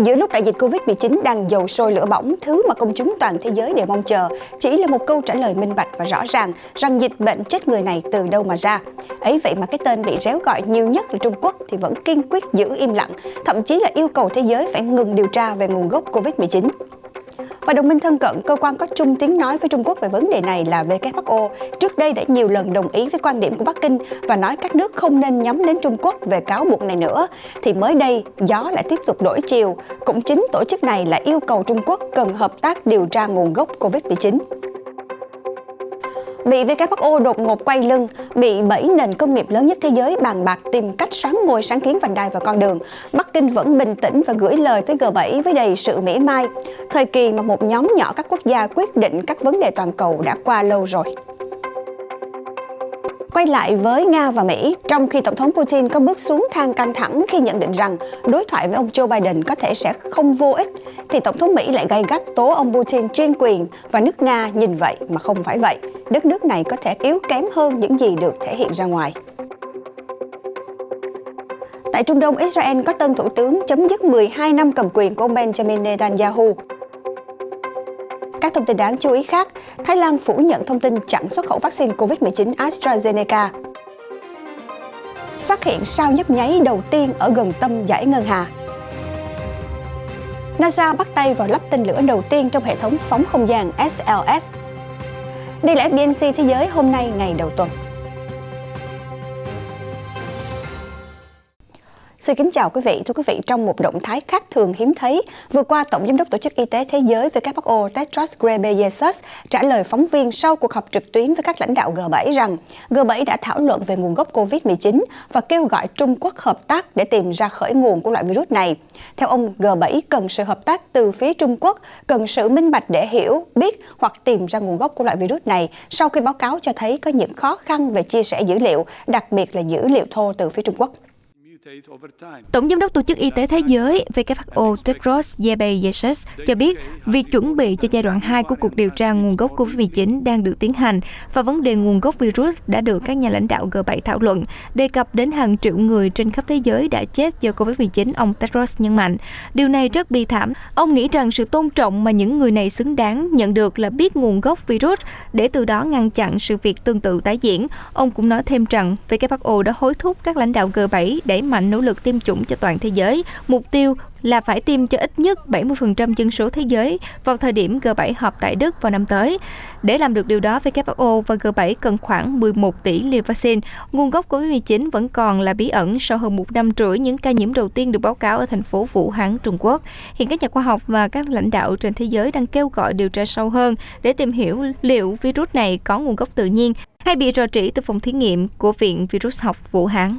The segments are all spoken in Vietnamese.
Giữa lúc đại dịch Covid-19 đang dầu sôi lửa bỏng, thứ mà công chúng toàn thế giới đều mong chờ chỉ là một câu trả lời minh bạch và rõ ràng rằng dịch bệnh chết người này từ đâu mà ra. Ấy vậy mà cái tên bị réo gọi nhiều nhất là Trung Quốc thì vẫn kiên quyết giữ im lặng, thậm chí là yêu cầu thế giới phải ngừng điều tra về nguồn gốc Covid-19. Và đồng minh thân cận, cơ quan có chung tiếng nói với Trung Quốc về vấn đề này là WHO, trước đây đã nhiều lần đồng ý với quan điểm của Bắc Kinh và nói các nước không nên nhắm đến Trung Quốc về cáo buộc này nữa. Thì mới đây, gió lại tiếp tục đổi chiều. Cũng chính tổ chức này lại yêu cầu Trung Quốc cần hợp tác điều tra nguồn gốc Covid-19. Bị WHO đột ngột quay lưng, bị 7 nền công nghiệp lớn nhất thế giới bàn bạc tìm cách xoán ngôi sáng kiến vành đai và con đường, Bắc Kinh vẫn bình tĩnh và gửi lời tới G7 với đầy sự mỉa mai. Thời kỳ mà một nhóm nhỏ các quốc gia quyết định các vấn đề toàn cầu đã qua lâu rồi. Quay lại với Nga và Mỹ, trong khi Tổng thống Putin có bước xuống thang căng thẳng khi nhận định rằng đối thoại với ông Joe Biden có thể sẽ không vô ích, thì Tổng thống Mỹ lại gay gắt tố ông Putin chuyên quyền và nước Nga nhìn vậy mà không phải vậy. Đất nước này có thể yếu kém hơn những gì được thể hiện ra ngoài. Tại Trung Đông, Israel có tân thủ tướng chấm dứt 12 năm cầm quyền của ông Benjamin Netanyahu. Các thông tin đáng chú ý khác, Thái Lan phủ nhận thông tin chặn xuất khẩu vaccine COVID-19 AstraZeneca. Phát hiện sao nhấp nháy đầu tiên ở gần tâm dải ngân hà. NASA bắt tay vào lắp tên lửa đầu tiên trong hệ thống phóng không gian SLS. Đây là FBNC Thế giới hôm nay ngày đầu tuần. Xin kính chào quý vị. Thưa quý vị, trong một động thái khác thường hiếm thấy, vừa qua Tổng Giám đốc Tổ chức Y tế Thế giới WHO Tedros Ghebreyesus trả lời phóng viên sau cuộc họp trực tuyến với các lãnh đạo G7 rằng G7 đã thảo luận về nguồn gốc Covid-19 và kêu gọi Trung Quốc hợp tác để tìm ra khởi nguồn của loại virus này. Theo ông, G7 cần sự hợp tác từ phía Trung Quốc, cần sự minh bạch để hiểu, biết hoặc tìm ra nguồn gốc của loại virus này sau khi báo cáo cho thấy có những khó khăn về chia sẻ dữ liệu, đặc biệt là dữ liệu thô từ phía Trung Quốc. Tổng Giám đốc Tổ chức Y tế Thế giới WHO Tedros Ghebreyesus cho biết việc chuẩn bị cho giai đoạn 2 của cuộc điều tra nguồn gốc COVID-19 đang được tiến hành và vấn đề nguồn gốc virus đã được các nhà lãnh đạo G7 thảo luận, đề cập đến hàng triệu người trên khắp thế giới đã chết do COVID-19, ông Tedros nhấn mạnh. Điều này rất bi thảm. Ông nghĩ rằng sự tôn trọng mà những người này xứng đáng nhận được là biết nguồn gốc virus để từ đó ngăn chặn sự việc tương tự tái diễn. Ông cũng nói thêm rằng WHO đã hối thúc các lãnh đạo G7 đẩy mạnh nỗ lực tiêm chủng cho toàn thế giới. Mục tiêu là phải tiêm cho ít nhất 70% dân số thế giới vào thời điểm G7 họp tại Đức vào năm tới. Để làm được điều đó, WHO và G7 cần khoảng 11 tỷ liều vaccine. Nguồn gốc COVID-19 vẫn còn là bí ẩn sau hơn một năm rưỡi những ca nhiễm đầu tiên được báo cáo ở thành phố Vũ Hán, Trung Quốc. Hiện các nhà khoa học và các lãnh đạo trên thế giới đang kêu gọi điều tra sâu hơn để tìm hiểu liệu virus này có nguồn gốc tự nhiên hay bị rò rỉ từ phòng thí nghiệm của Viện Virus học Vũ Hán.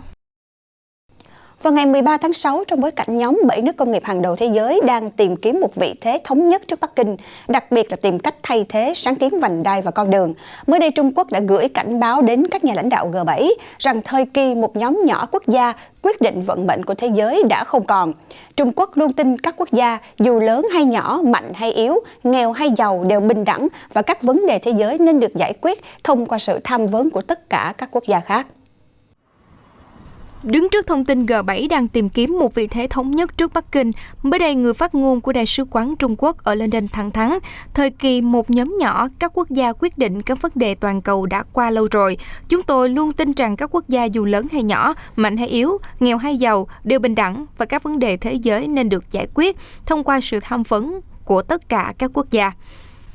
Vào ngày 13 tháng 6, trong bối cảnh nhóm 7 nước công nghiệp hàng đầu thế giới đang tìm kiếm một vị thế thống nhất trước Bắc Kinh, đặc biệt là tìm cách thay thế sáng kiến vành đai và con đường, mới đây Trung Quốc đã gửi cảnh báo đến các nhà lãnh đạo G7 rằng thời kỳ một nhóm nhỏ quốc gia quyết định vận mệnh của thế giới đã không còn. Trung Quốc luôn tin các quốc gia, dù lớn hay nhỏ, mạnh hay yếu, nghèo hay giàu đều bình đẳng và các vấn đề thế giới nên được giải quyết thông qua sự tham vấn của tất cả các quốc gia khác. Đứng trước thông tin G7 đang tìm kiếm một vị thế thống nhất trước Bắc Kinh, mới đây người phát ngôn của Đại sứ quán Trung Quốc ở London thẳng thắn, thời kỳ một nhóm nhỏ các quốc gia quyết định các vấn đề toàn cầu đã qua lâu rồi. Chúng tôi luôn tin rằng các quốc gia dù lớn hay nhỏ, mạnh hay yếu, nghèo hay giàu đều bình đẳng và các vấn đề thế giới nên được giải quyết thông qua sự tham vấn của tất cả các quốc gia.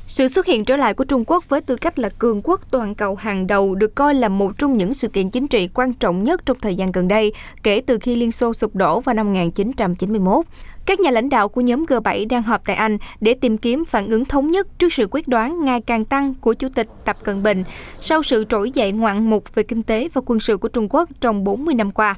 Sự xuất hiện trở lại của Trung Quốc với tư cách là cường quốc toàn cầu hàng đầu được coi là một trong những sự kiện chính trị quan trọng nhất trong thời gian gần đây, kể từ khi Liên Xô sụp đổ vào năm 1991. Các nhà lãnh đạo của nhóm G7 đang họp tại Anh để tìm kiếm phản ứng thống nhất trước sự quyết đoán ngày càng tăng của Chủ tịch Tập Cận Bình sau sự trỗi dậy ngoạn mục về kinh tế và quân sự của Trung Quốc trong 40 năm qua.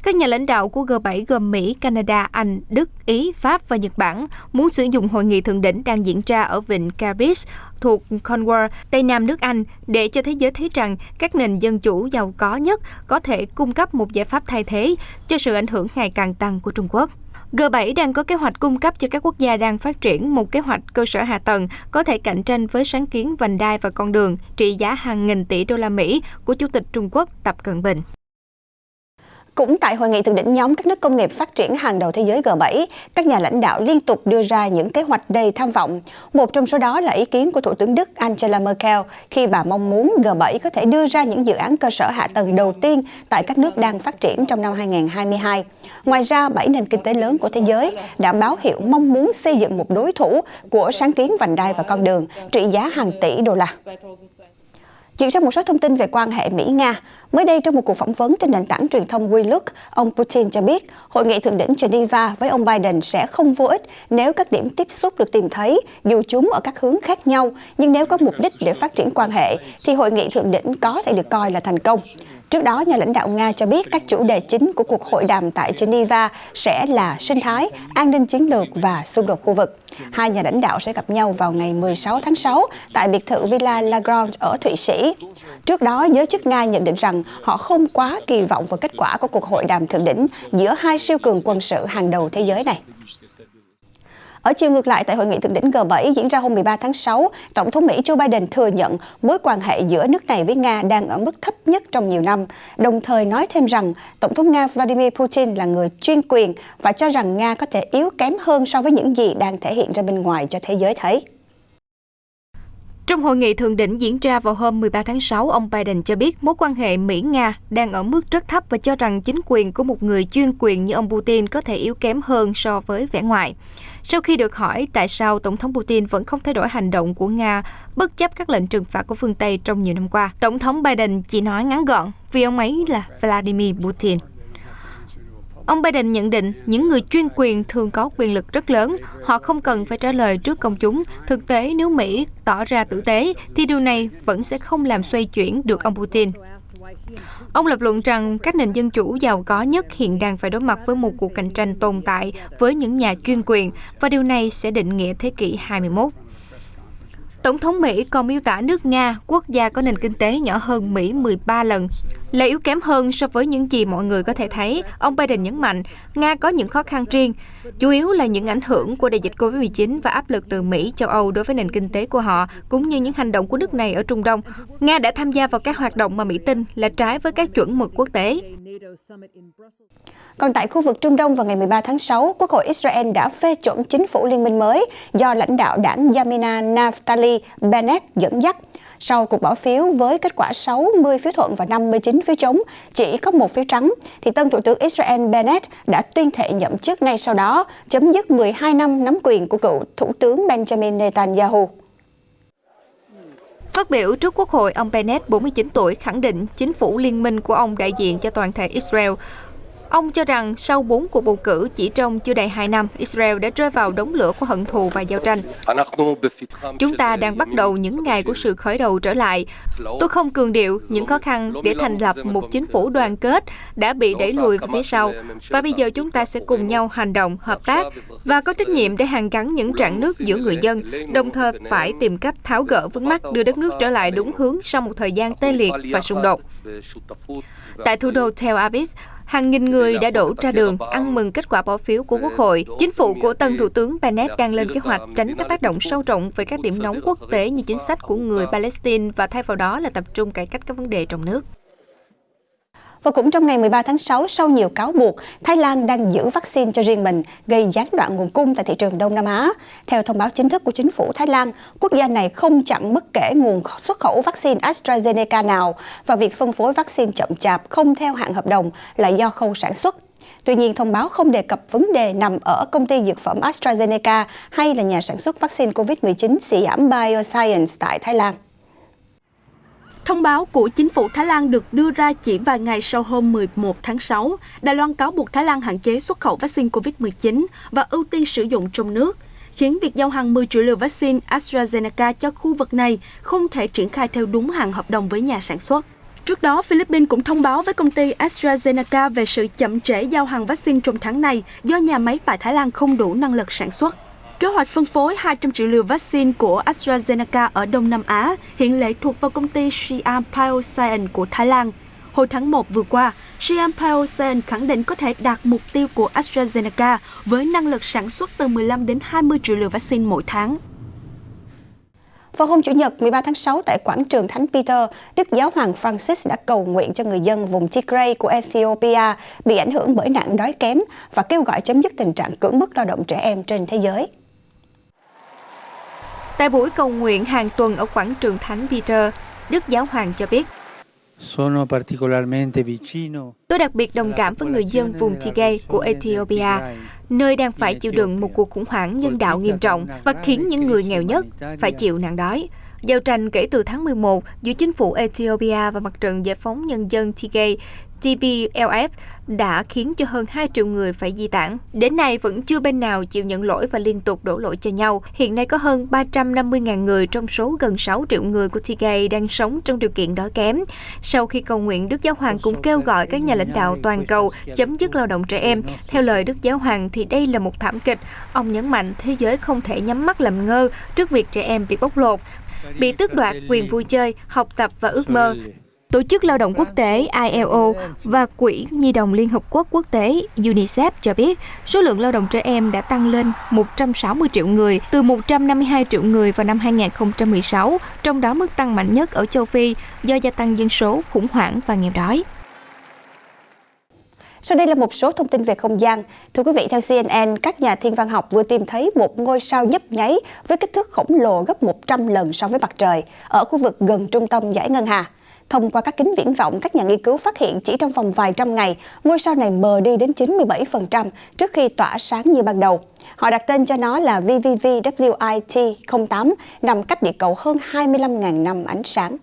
Các nhà lãnh đạo của G7 gồm Mỹ, Canada, Anh, Đức, Ý, Pháp và Nhật Bản muốn sử dụng hội nghị thượng đỉnh đang diễn ra ở vịnh Caribe thuộc Cornwall, Tây Nam nước Anh để cho thế giới thấy rằng các nền dân chủ giàu có nhất có thể cung cấp một giải pháp thay thế cho sự ảnh hưởng ngày càng tăng của Trung Quốc. G7 đang có kế hoạch cung cấp cho các quốc gia đang phát triển một kế hoạch cơ sở hạ tầng có thể cạnh tranh với sáng kiến vành đai và con đường trị giá hàng nghìn tỷ đô la Mỹ của Chủ tịch Trung Quốc Tập Cận Bình. Cũng tại hội nghị thượng đỉnh nhóm các nước công nghiệp phát triển hàng đầu thế giới G7, các nhà lãnh đạo liên tục đưa ra những kế hoạch đầy tham vọng. Một trong số đó là ý kiến của Thủ tướng Đức Angela Merkel khi bà mong muốn G7 có thể đưa ra những dự án cơ sở hạ tầng đầu tiên tại các nước đang phát triển trong năm 2022. Ngoài ra, 7 nền kinh tế lớn của thế giới đã báo hiệu mong muốn xây dựng một đối thủ của sáng kiến vành đai và con đường, trị giá hàng tỷ đô la. Chuyển sang một số thông tin về quan hệ Mỹ-Nga. Mới đây, trong một cuộc phỏng vấn trên nền tảng truyền thông WeLook, ông Putin cho biết hội nghị thượng đỉnh Geneva với ông Biden sẽ không vô ích nếu các điểm tiếp xúc được tìm thấy, dù chúng ở các hướng khác nhau. Nhưng nếu có mục đích để phát triển quan hệ, thì hội nghị thượng đỉnh có thể được coi là thành công. Trước đó, nhà lãnh đạo Nga cho biết các chủ đề chính của cuộc hội đàm tại Geneva sẽ là sinh thái, an ninh chiến lược và xung đột khu vực. Hai nhà lãnh đạo sẽ gặp nhau vào ngày 16 tháng 6 tại biệt thự Villa Lagrange ở Thụy Sĩ. Trước đó, giới chức Nga nhận định rằng họ không quá kỳ vọng vào kết quả của cuộc hội đàm thượng đỉnh giữa hai siêu cường quân sự hàng đầu thế giới này. Ở chiều ngược lại, tại hội nghị thượng đỉnh G7 diễn ra hôm 13 tháng 6, Tổng thống Mỹ Joe Biden thừa nhận mối quan hệ giữa nước này với Nga đang ở mức thấp nhất trong nhiều năm, đồng thời nói thêm rằng Tổng thống Nga Vladimir Putin là người chuyên quyền và cho rằng Nga có thể yếu kém hơn so với những gì đang thể hiện ra bên ngoài cho thế giới thấy. Trong hội nghị thượng đỉnh diễn ra vào hôm 13 tháng 6, ông Biden cho biết mối quan hệ Mỹ-Nga đang ở mức rất thấp và cho rằng chính quyền của một người chuyên quyền như ông Putin có thể yếu kém hơn so với vẻ ngoài. Sau khi được hỏi tại sao Tổng thống Putin vẫn không thay đổi hành động của Nga bất chấp các lệnh trừng phạt của phương Tây trong nhiều năm qua, Tổng thống Biden chỉ nói ngắn gọn vì ông ấy là Vladimir Putin. Ông Biden nhận định những người chuyên quyền thường có quyền lực rất lớn, họ không cần phải trả lời trước công chúng. Thực tế, nếu Mỹ tỏ ra tử tế, thì điều này vẫn sẽ không làm xoay chuyển được ông Putin. Ông lập luận rằng các nền dân chủ giàu có nhất hiện đang phải đối mặt với một cuộc cạnh tranh tồn tại với những nhà chuyên quyền, và điều này sẽ định nghĩa thế kỷ 21. Tổng thống Mỹ còn miêu tả nước Nga, quốc gia có nền kinh tế nhỏ hơn Mỹ 13 lần, là yếu kém hơn so với những gì mọi người có thể thấy. Ông Biden nhấn mạnh, Nga có những khó khăn riêng, chủ yếu là những ảnh hưởng của đại dịch COVID-19 và áp lực từ Mỹ, châu Âu đối với nền kinh tế của họ, cũng như những hành động của nước này ở Trung Đông. Nga đã tham gia vào các hoạt động mà Mỹ tin là trái với các chuẩn mực quốc tế. Còn tại khu vực Trung Đông vào ngày 13 tháng 6, Quốc hội Israel đã phê chuẩn chính phủ liên minh mới do lãnh đạo đảng Yamina Naftali Bennett dẫn dắt. Sau cuộc bỏ phiếu với kết quả 60 phiếu thuận và 59 phiếu chống, chỉ có một phiếu trắng, thì tân Thủ tướng Israel Bennett đã tuyên thệ nhậm chức ngay sau đó, chấm dứt 12 năm nắm quyền của cựu Thủ tướng Benjamin Netanyahu. Phát biểu trước Quốc hội, ông Bennett, 49 tuổi, khẳng định chính phủ liên minh của ông đại diện cho toàn thể Israel. Ông cho rằng sau 4 cuộc bầu cử chỉ trong chưa đầy 2 năm, Israel đã rơi vào đống lửa của hận thù và giao tranh. Chúng ta đang bắt đầu những ngày của sự khởi đầu trở lại. Tôi không cường điệu những khó khăn để thành lập một chính phủ đoàn kết đã bị đẩy lùi về phía sau. Và bây giờ chúng ta sẽ cùng nhau hành động, hợp tác và có trách nhiệm để hàn gắn những rạn nứt giữa người dân, đồng thời phải tìm cách tháo gỡ vướng mắc, đưa đất nước trở lại đúng hướng sau một thời gian tê liệt và xung đột. Tại thủ đô Tel Aviv, hàng nghìn người đã đổ ra đường ăn mừng kết quả bỏ phiếu của Quốc hội. Chính phủ của tân Thủ tướng Bennett đang lên kế hoạch tránh các tác động sâu rộng về các điểm nóng quốc tế như chính sách của người Palestine và thay vào đó là tập trung cải cách các vấn đề trong nước. Và cũng trong ngày 13 tháng 6, sau nhiều cáo buộc, Thái Lan đang giữ vaccine cho riêng mình, gây gián đoạn nguồn cung tại thị trường Đông Nam Á. Theo thông báo chính thức của chính phủ Thái Lan, quốc gia này không chặn bất kể nguồn xuất khẩu vaccine AstraZeneca nào, và việc phân phối vaccine chậm chạp không theo hạn hợp đồng là do khâu sản xuất. Tuy nhiên, thông báo không đề cập vấn đề nằm ở công ty dược phẩm AstraZeneca hay là nhà sản xuất vaccine COVID-19 Siam Bioscience tại Thái Lan. Thông báo của chính phủ Thái Lan được đưa ra chỉ vài ngày sau hôm 11 tháng 6. Đài Loan cáo buộc Thái Lan hạn chế xuất khẩu vaccine COVID-19 và ưu tiên sử dụng trong nước, khiến việc giao hàng 10 triệu liều vaccine AstraZeneca cho khu vực này không thể triển khai theo đúng hạn hợp đồng với nhà sản xuất. Trước đó, Philippines cũng thông báo với công ty AstraZeneca về sự chậm trễ giao hàng vaccine trong tháng này do nhà máy tại Thái Lan không đủ năng lực sản xuất. Kế hoạch phân phối 200 triệu liều vaccine của AstraZeneca ở Đông Nam Á hiện lệ thuộc vào công ty Siam Bioscience của Thái Lan. Hồi tháng 1 vừa qua, Siam Bioscience khẳng định có thể đạt mục tiêu của AstraZeneca với năng lực sản xuất từ 15 đến 20 triệu liều vaccine mỗi tháng. Vào hôm Chủ nhật 13 tháng 6 tại quảng trường Thánh Peter, Đức Giáo hoàng Francis đã cầu nguyện cho người dân vùng Tigray của Ethiopia bị ảnh hưởng bởi nạn đói kém và kêu gọi chấm dứt tình trạng cưỡng bức lao động trẻ em trên thế giới. Tại buổi cầu nguyện hàng tuần ở quảng trường Thánh Peter, Đức Giáo hoàng cho biết: Tôi đặc biệt đồng cảm với người dân vùng Tigray của Ethiopia, nơi đang phải chịu đựng một cuộc khủng hoảng nhân đạo nghiêm trọng và khiến những người nghèo nhất phải chịu nạn đói. Giao tranh kể từ tháng 11 giữa chính phủ Ethiopia và Mặt trận Giải phóng Nhân dân Tigray TPLF đã khiến cho hơn 2 triệu người phải di tản. Đến nay vẫn chưa bên nào chịu nhận lỗi và liên tục đổ lỗi cho nhau. Hiện nay có hơn 350.000 người trong số gần 6 triệu người của Tigray đang sống trong điều kiện đói kém. Sau khi cầu nguyện, Đức Giáo hoàng cũng kêu gọi các nhà lãnh đạo toàn cầu chấm dứt lao động trẻ em. Theo lời Đức Giáo hoàng thì đây là một thảm kịch. Ông nhấn mạnh thế giới không thể nhắm mắt làm ngơ trước việc trẻ em bị bóc lột, bị tước đoạt quyền vui chơi, học tập và ước mơ. Tổ chức Lao động Quốc tế ILO và Quỹ Nhi đồng Liên Hợp Quốc Quốc tế UNICEF cho biết số lượng lao động trẻ em đã tăng lên 160 triệu người từ 152 triệu người vào năm 2016, trong đó mức tăng mạnh nhất ở châu Phi do gia tăng dân số, khủng hoảng và nghèo đói. Sau đây là một số thông tin về không gian. Thưa quý vị, theo CNN, các nhà thiên văn học vừa tìm thấy một ngôi sao nhấp nháy với kích thước khổng lồ gấp 100 lần so với mặt trời ở khu vực gần trung tâm dải ngân hà. Thông qua các kính viễn vọng, các nhà nghiên cứu phát hiện chỉ trong vòng vài trăm ngày, ngôi sao này mờ đi đến 97% trước khi tỏa sáng như ban đầu. Họ đặt tên cho nó là VVVWIT-08, nằm cách địa cầu hơn 25.000 năm ánh sáng.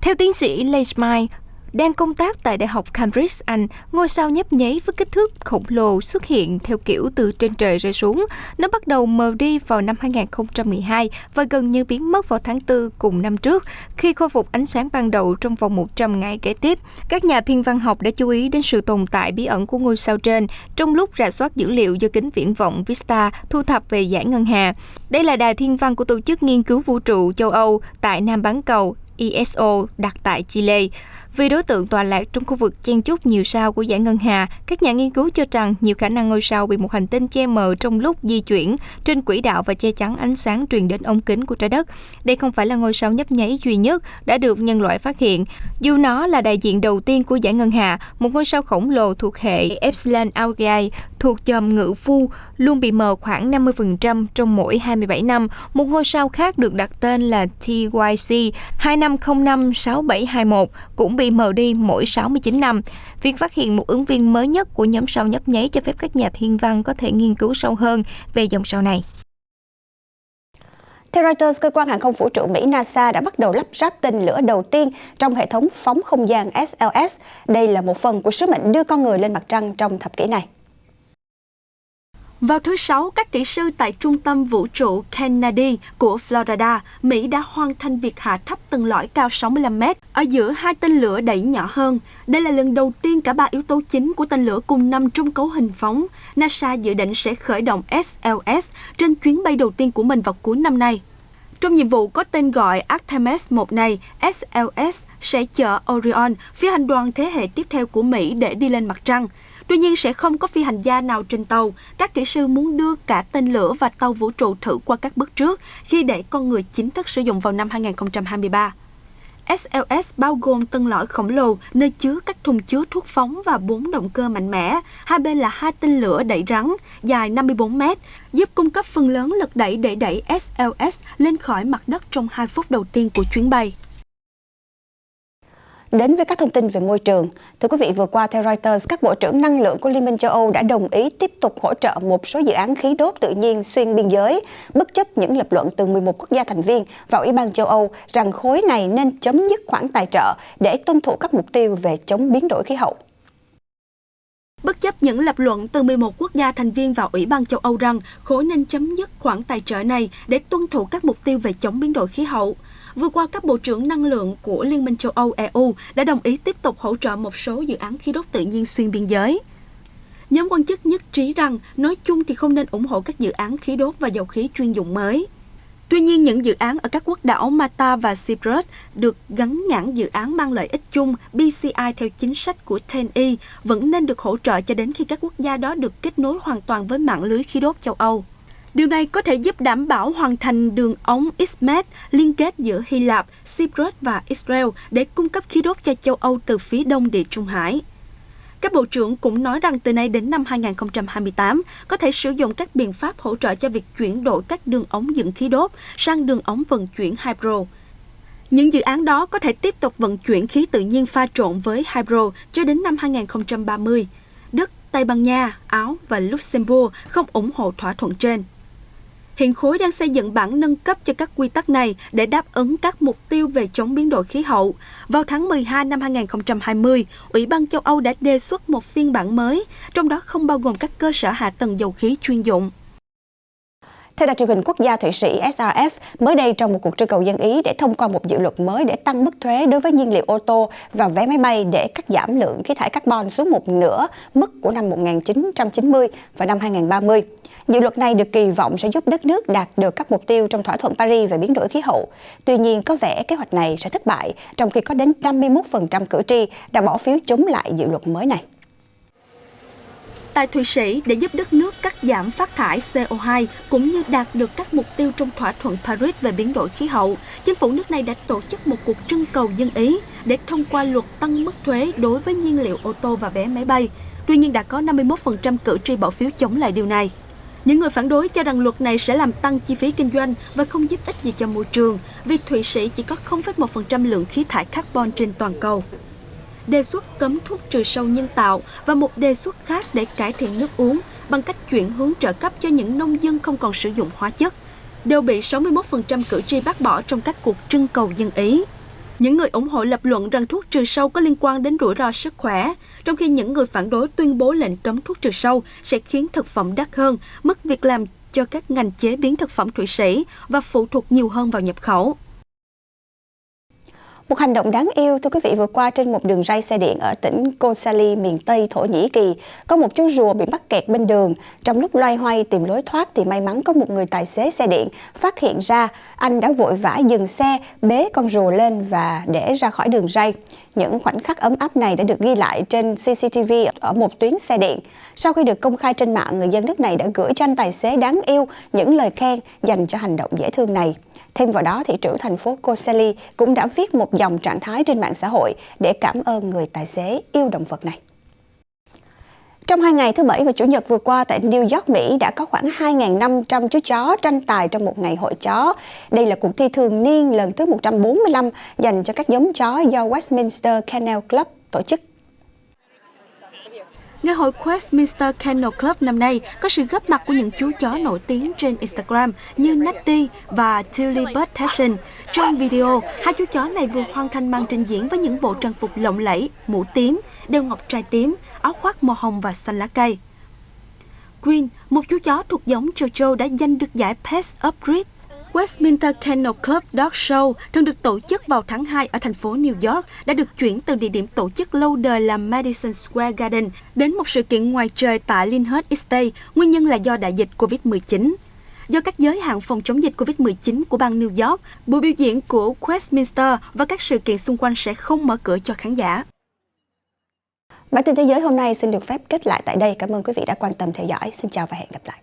Theo tiến sĩ Leigh Smythe, đang công tác tại Đại học Cambridge, Anh, ngôi sao nhấp nháy với kích thước khổng lồ xuất hiện theo kiểu từ trên trời rơi xuống. Nó bắt đầu mờ đi vào năm 2012 và gần như biến mất vào tháng 4 cùng năm trước, khi khôi phục ánh sáng ban đầu trong vòng 100 ngày kế tiếp. Các nhà thiên văn học đã chú ý đến sự tồn tại bí ẩn của ngôi sao trên trong lúc rà soát dữ liệu do kính viễn vọng Vista thu thập về dải ngân hà. Đây là đài thiên văn của Tổ chức Nghiên cứu Vũ trụ châu Âu tại Nam bán cầu ESO đặt tại Chile. Vì đối tượng tọa lạc trong khu vực chen chúc nhiều sao của dải ngân hà, các nhà nghiên cứu cho rằng nhiều khả năng ngôi sao bị một hành tinh che mờ trong lúc di chuyển trên quỹ đạo và che chắn ánh sáng truyền đến ống kính của trái đất. Đây không phải là ngôi sao nhấp nháy duy nhất đã được nhân loại phát hiện. Dù nó là đại diện đầu tiên của dải ngân hà, một ngôi sao khổng lồ thuộc hệ Epsilon Aurigae thuộc chòm Ngự Phu luôn bị mờ khoảng 50% trong mỗi 27 năm. Một ngôi sao khác được đặt tên là TYC 25056721 cũng bị mờ đi mỗi 69 năm. Việc phát hiện một ứng viên mới nhất của nhóm sao nhấp nháy cho phép các nhà thiên văn có thể nghiên cứu sâu hơn về dòng sao này. Theo Reuters, cơ quan hàng không vũ trụ Mỹ NASA đã bắt đầu lắp ráp tên lửa đầu tiên trong hệ thống phóng không gian SLS. Đây là một phần của sứ mệnh đưa con người lên mặt trăng trong thập kỷ này. Vào thứ Sáu, các kỹ sư tại Trung tâm Vũ trụ Kennedy của Florida, Mỹ đã hoàn thành việc hạ thấp tầng lõi cao 65 mét ở giữa hai tên lửa đẩy nhỏ hơn. Đây là lần đầu tiên cả ba yếu tố chính của tên lửa cùng nằm trong cấu hình phóng. NASA dự định sẽ khởi động SLS trên chuyến bay đầu tiên của mình vào cuối năm nay. Trong nhiệm vụ có tên gọi Artemis 1 này, SLS sẽ chở Orion, phi hành đoàn thế hệ tiếp theo của Mỹ để đi lên mặt trăng. Tuy nhiên sẽ không có phi hành gia nào trên tàu. Các kỹ sư muốn đưa cả tên lửa và tàu vũ trụ thử qua các bước trước khi để con người chính thức sử dụng vào năm 2023. SLS bao gồm tầng lõi khổng lồ nơi chứa các thùng chứa thuốc phóng và 4 động cơ mạnh mẽ. Hai bên là hai tên lửa đẩy rắn dài 54 mét, giúp cung cấp phần lớn lực đẩy để đẩy SLS lên khỏi mặt đất trong 2 phút đầu tiên của chuyến bay. Đến với các thông tin về môi trường. Thưa quý vị, vừa qua theo Reuters, các bộ trưởng năng lượng của Liên minh châu Âu đã đồng ý tiếp tục hỗ trợ một số dự án khí đốt tự nhiên xuyên biên giới, bất chấp những lập luận từ 11 quốc gia thành viên và Ủy ban châu Âu rằng khối này nên chấm dứt khoản tài trợ để tuân thủ các mục tiêu về chống biến đổi khí hậu. Bất chấp những lập luận từ 11 quốc gia thành viên và Ủy ban châu Âu rằng khối nên chấm dứt khoản tài trợ này để tuân thủ các mục tiêu về chống biến đổi khí hậu. Vừa qua, các bộ trưởng năng lượng của Liên minh châu Âu EU đã đồng ý tiếp tục hỗ trợ một số dự án khí đốt tự nhiên xuyên biên giới. Nhóm quan chức nhất trí rằng nói chung thì không nên ủng hộ các dự án khí đốt và dầu khí chuyên dụng mới. Tuy nhiên, những dự án ở các quốc đảo Malta và Cyprus được gắn nhãn dự án mang lợi ích chung BCI theo chính sách của TEN-E vẫn nên được hỗ trợ cho đến khi các quốc gia đó được kết nối hoàn toàn với mạng lưới khí đốt châu Âu. Điều này có thể giúp đảm bảo hoàn thành đường ống Isthmus liên kết giữa Hy Lạp, Cyprus và Israel để cung cấp khí đốt cho châu Âu từ phía đông Địa Trung Hải. Các bộ trưởng cũng nói rằng từ nay đến năm 2028 có thể sử dụng các biện pháp hỗ trợ cho việc chuyển đổi các đường ống dẫn khí đốt sang đường ống vận chuyển hydro. Những dự án đó có thể tiếp tục vận chuyển khí tự nhiên pha trộn với hydro cho đến năm 2030. Đức, Tây Ban Nha, Áo và Luxembourg không ủng hộ thỏa thuận trên. Hiện khối đang xây dựng bản nâng cấp cho các quy tắc này để đáp ứng các mục tiêu về chống biến đổi khí hậu. Vào tháng 12 năm 2020, Ủy ban châu Âu đã đề xuất một phiên bản mới, trong đó không bao gồm các cơ sở hạ tầng dầu khí chuyên dụng. Theo đài truyền hình quốc gia Thụy Sĩ SRF, mới đây trong một cuộc trưng cầu dân Ý để thông qua một dự luật mới để tăng mức thuế đối với nhiên liệu ô tô và vé máy bay để cắt giảm lượng khí thải carbon xuống một nửa mức của năm 1990 và năm 2030. Dự luật này được kỳ vọng sẽ giúp đất nước đạt được các mục tiêu trong thỏa thuận Paris về biến đổi khí hậu. Tuy nhiên, có vẻ kế hoạch này sẽ thất bại, trong khi có đến 51% cử tri đã bỏ phiếu chống lại dự luật mới này. Tại Thụy Sĩ, để giúp đất nước cắt giảm phát thải CO2 cũng như đạt được các mục tiêu trong thỏa thuận Paris về biến đổi khí hậu, chính phủ nước này đã tổ chức một cuộc trưng cầu dân Ý để thông qua luật tăng mức thuế đối với nhiên liệu ô tô và vé máy bay. Tuy nhiên, đã có 51% cử tri bỏ phiếu chống lại điều này. Những người phản đối cho rằng luật này sẽ làm tăng chi phí kinh doanh và không giúp ích gì cho môi trường, vì Thụy Sĩ chỉ có 0,1% lượng khí thải carbon trên toàn cầu. Đề xuất cấm thuốc trừ sâu nhân tạo và một đề xuất khác để cải thiện nước uống bằng cách chuyển hướng trợ cấp cho những nông dân không còn sử dụng hóa chất, đều bị 61% cử tri bác bỏ trong các cuộc trưng cầu dân Ý. Những người ủng hộ lập luận rằng thuốc trừ sâu có liên quan đến rủi ro sức khỏe, trong khi những người phản đối tuyên bố lệnh cấm thuốc trừ sâu sẽ khiến thực phẩm đắt hơn, mất việc làm cho các ngành chế biến thực phẩm Thụy Sĩ và phụ thuộc nhiều hơn vào nhập khẩu. Một hành động đáng yêu, thưa quý vị, vừa qua trên một đường ray xe điện ở tỉnh Kocaeli, miền Tây Thổ Nhĩ Kỳ, có một chú rùa bị mắc kẹt bên đường. Trong lúc loay hoay tìm lối thoát thì may mắn có một người tài xế xe điện phát hiện ra. Anh đã vội vã dừng xe, bế con rùa lên và để ra khỏi đường ray. Những khoảnh khắc ấm áp này đã được ghi lại trên CCTV ở một tuyến xe điện. Sau khi được công khai trên mạng, người dân nước này đã gửi cho anh tài xế đáng yêu những lời khen dành cho hành động dễ thương này. Thêm vào đó, thị trưởng thành phố Kocaeli cũng đã viết một dòng trạng thái trên mạng xã hội để cảm ơn người tài xế yêu động vật này. Trong 2 ngày thứ Bảy và Chủ nhật vừa qua tại New York, Mỹ đã có khoảng 2.500 chú chó tranh tài trong một ngày hội chó. Đây là cuộc thi thường niên lần thứ 145 dành cho các giống chó do Westminster Kennel Club tổ chức. Ngày hội Westminster Kennel Club năm nay có sự góp mặt của những chú chó nổi tiếng trên Instagram như Natty và Tilly Bud Taschen. Trong video, hai chú chó này vừa hoàn thành màn trình diễn với những bộ trang phục lộng lẫy, mũ tím, đeo ngọc trai tím, áo khoác màu hồng và xanh lá cây. Queen, một chú chó thuộc giống Chocho đã giành được giải Pets of Breed. Westminster Kennel Club Dog Show thường được tổ chức vào tháng 2 ở thành phố New York đã được chuyển từ địa điểm tổ chức lâu đời là Madison Square Garden đến một sự kiện ngoài trời tại Lyndhurst Estate, nguyên nhân là do đại dịch Covid-19. Do các giới hạn phòng chống dịch Covid-19 của bang New York, buổi biểu diễn của Westminster và các sự kiện xung quanh sẽ không mở cửa cho khán giả. Bản tin thế giới hôm nay xin được phép kết lại tại đây. Cảm ơn quý vị đã quan tâm theo dõi. Xin chào và hẹn gặp lại.